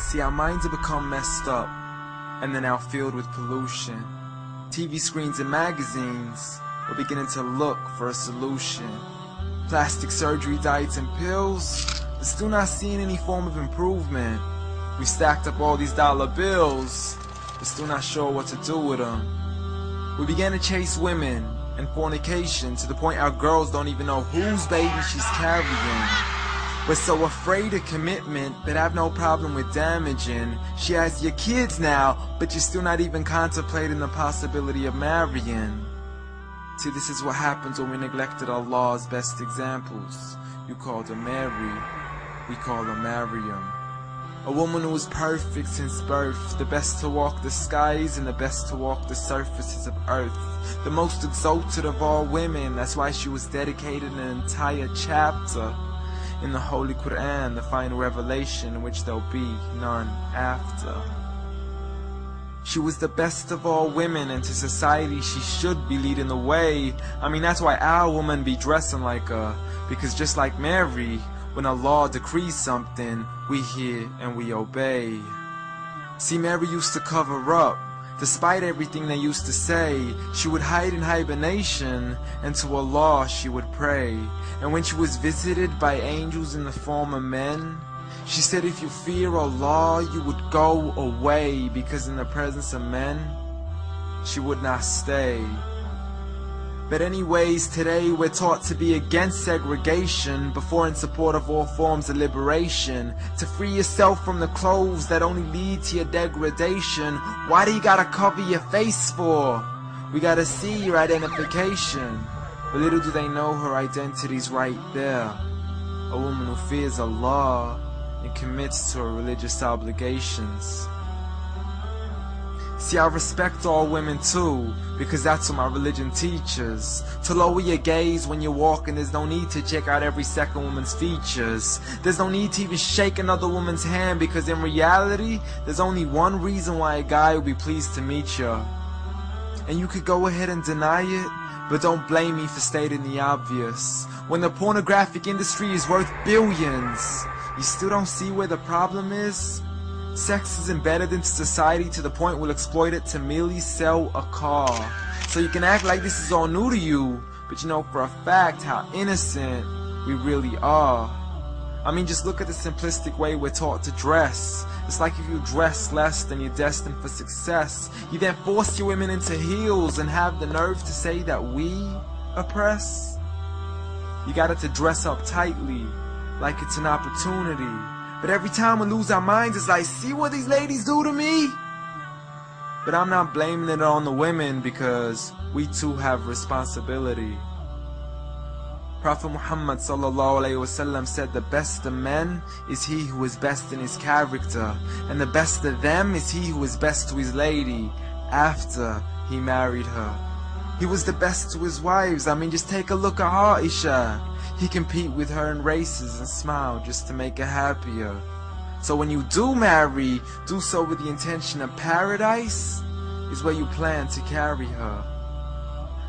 See, our minds have become messed up, and they're now filled with pollution. TV screens and magazines, we're beginning to look for a solution. Plastic surgery, diets and pills, but still not seeing any form of improvement. We stacked up all these dollar bills, but still not sure what to do with them. We began to chase women and fornication to the point our girls don't even know whose baby she's carrying. We're so afraid of commitment that have no problem with damaging. She has your kids now, but you're still not even contemplating the possibility of marrying. See, this is what happens when we neglected Allah's best examples. You called her Mary, we call her Maryam. A woman who was perfect since birth, the best to walk the skies and the best to walk the surfaces of earth. The most exalted of all women, that's why she was dedicated an entire chapter in the Holy Quran, the final revelation in which there'll be none after. She was the best of all women, and to society she should be leading the way. I mean, that's why our women be dressing like her, because just like Mary, when Allah decrees something, we hear and we obey. See, Mary used to cover up. Despite everything they used to say, she would hide in hibernation, and to Allah she would pray. And when she was visited by angels in the form of men, she said if you fear Allah, you would go away, because in the presence of men, she would not stay. But anyways, today we're taught to be against segregation before in support of all forms of liberation. To free yourself from the clothes that only lead to your degradation. Why do you gotta cover your face for? We gotta see your identification. But little do they know her identity's right there. A woman who fears Allah and commits to her religious obligations. See, I respect all women too, because that's what my religion teaches. To lower your gaze when you're walking, there's no need to check out every second woman's features. There's no need to even shake another woman's hand, because in reality, there's only one reason why a guy will be pleased to meet you. And you could go ahead and deny it, but don't blame me for stating the obvious. When the pornographic industry is worth billions, you still don't see where the problem is? Sex is embedded into society to the point we'll exploit it to merely sell a car. So you can act like this is all new to you, but you know for a fact how innocent we really are. I mean, just look at the simplistic way we're taught to dress. It's like if you dress less, then you're destined for success. You then force your women into heels and have the nerve to say that we oppress. You got it to dress up tightly, like it's an opportunity. But every time we lose our minds, it's like, see what these ladies do to me? But I'm not blaming it on the women, because we too have responsibility. Prophet Muhammad ﷺ said the best of men is he who is best in his character, and the best of them is he who is best to his lady after he married her. He was the best to his wives. I mean, just take a look at Aisha. He compete with her in races and smile just to make her happier. So when you do marry, do so with the intention of paradise is where you plan to carry her.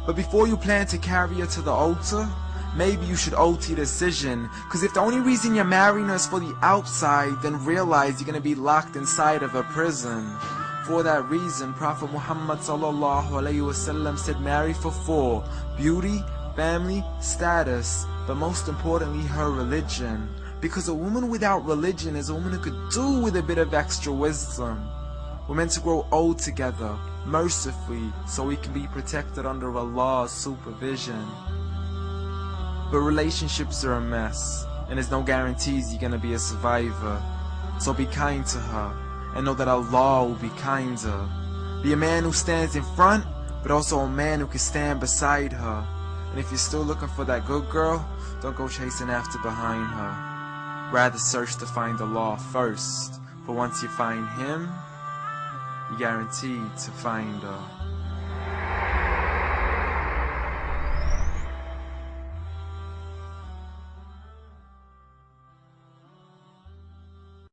But before you plan to carry her to the altar, maybe you should alter your decision. Because if the only reason you're marrying her is for the outside, then realize you're going to be locked inside of a prison. For that reason, Prophet Muhammad ﷺ said marry for 4: beauty, family, status, but most importantly her religion. Because a woman without religion is a woman who could do with a bit of extra wisdom. We're meant to grow old together, mercifully, so we can be protected under Allah's supervision. But relationships are a mess, and there's no guarantees you're gonna be a survivor. So be kind to her, and know that Allah will be kinder. Be a man who stands in front, but also a man who can stand beside her. And if you're still looking for that good girl, don't go chasing after behind her. Rather search to find Allah first, for once you find Him, you're guaranteed to find her.